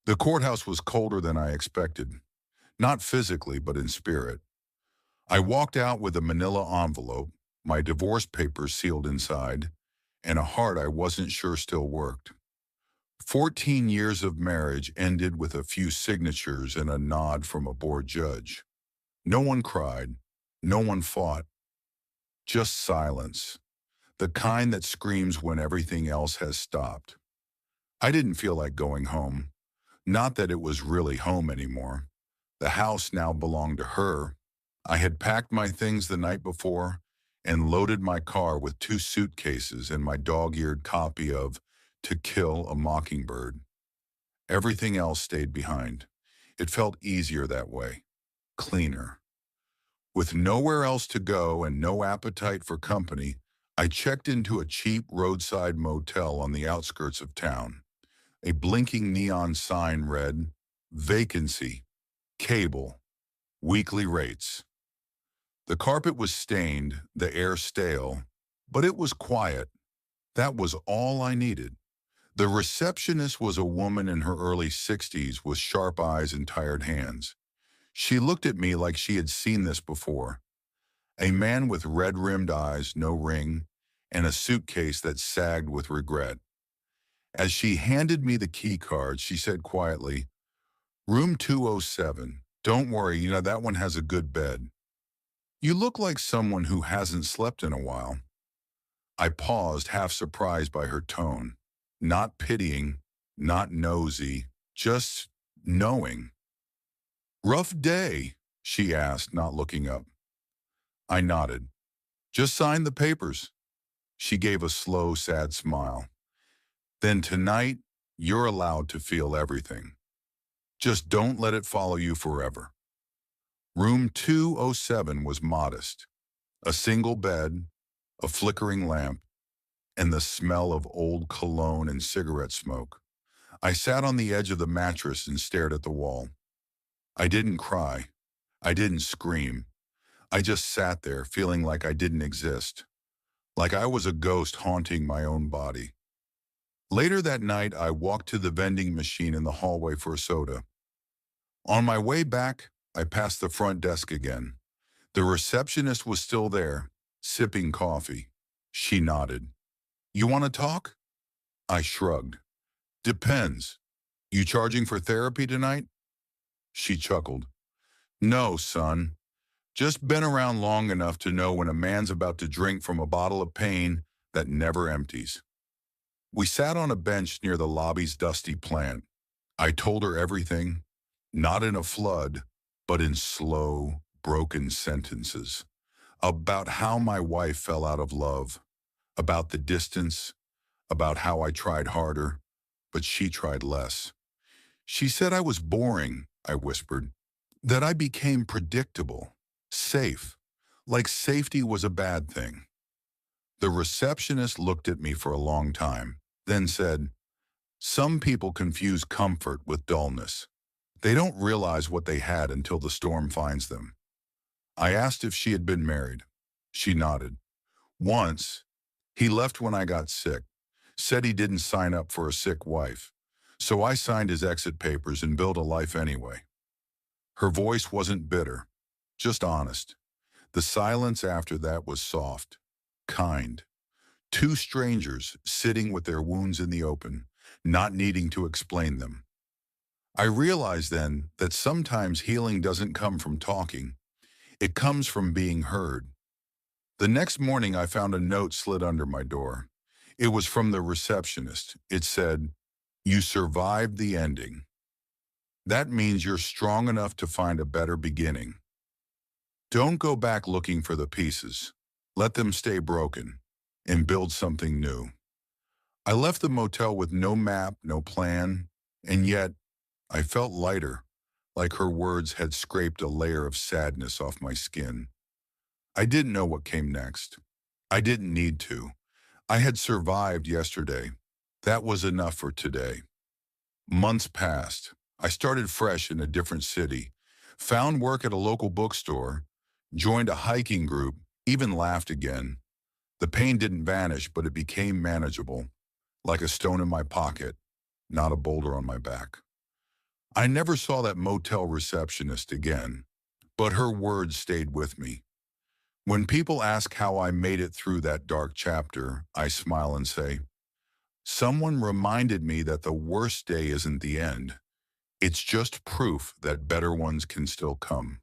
The courthouse was colder than I expected, not physically, but in spirit. I walked out with a manila envelope, my divorce papers sealed inside, and a heart I wasn't sure still worked. 14 years of marriage ended with a few signatures and a nod from a bored judge. No one cried. No one fought. Just silence. The kind that screams when everything else has stopped. I didn't feel like going home. Not that it was really home anymore. The house now belonged to her. I had packed my things the night before and loaded my car with 2 suitcases and my dog-eared copy of To Kill a Mockingbird. Everything else stayed behind. It felt easier that way, cleaner. With nowhere else to go and no appetite for company, I checked into a cheap roadside motel on the outskirts of town. A blinking neon sign read, "Vacancy, Cable, Weekly Rates." The carpet was stained, the air stale, but it was quiet. That was all I needed. The receptionist was a woman in her early 60s with sharp eyes and tired hands. She looked at me like she had seen this before. A man with red-rimmed eyes, no ring, and a suitcase that sagged with regret. As she handed me the key card, she said quietly, "Room 207. Don't worry, that one has a good bed. You look like someone who hasn't slept in a while." I paused, half surprised by her tone. Not pitying, not nosy, just knowing. "Rough day?" she asked, not looking up. I nodded. "Just sign the papers." She gave a slow, sad smile. "Then tonight, you're allowed to feel everything. Just don't let it follow you forever." Room 207 was modest. A single bed, a flickering lamp, and the smell of old cologne and cigarette smoke. I sat on the edge of the mattress and stared at the wall. I didn't cry. I didn't scream. I just sat there feeling like I didn't exist, like I was a ghost haunting my own body. Later that night, I walked to the vending machine in the hallway for a soda. On my way back, I passed the front desk again. The receptionist was still there, sipping coffee. She nodded. "You want to talk?" I shrugged. "Depends. You charging for therapy tonight?" She chuckled. "No, son. Just been around long enough to know when a man's about to drink from a bottle of pain that never empties." We sat on a bench near the lobby's dusty plant. I told her everything, not in a flood, but in slow, broken sentences. About how my wife fell out of love, about the distance, about how I tried harder, but she tried less. She said I was boring, I whispered, that I became predictable, safe, like safety was a bad thing. The receptionist looked at me for a long time, then said, "Some people confuse comfort with dullness. They don't realize what they had until the storm finds them." I asked if she had been married. She nodded. "Once. He left when I got sick. Said he didn't sign up for a sick wife. So I signed his exit papers and built a life anyway." Her voice wasn't bitter, just honest. The silence after that was soft, kind. Two strangers sitting with their wounds in the open, not needing to explain them. I realized then that sometimes healing doesn't come from talking. It comes from being heard. The next morning, I found a note slid under my door. It was from the receptionist. It said, "You survived the ending. That means you're strong enough to find a better beginning. Don't go back looking for the pieces. Let them stay broken and build something new." I left the motel with no map, no plan, and yet I felt lighter, like her words had scraped a layer of sadness off my skin. I didn't know what came next. I didn't need to. I had survived yesterday. That was enough for today. Months passed. I started fresh in a different city, found work at a local bookstore, joined a hiking group, even laughed again. The pain didn't vanish, but it became manageable, like a stone in my pocket, not a boulder on my back. I never saw that motel receptionist again, but her words stayed with me. When people ask how I made it through that dark chapter, I smile and say, someone reminded me that the worst day isn't the end. It's just proof that better ones can still come.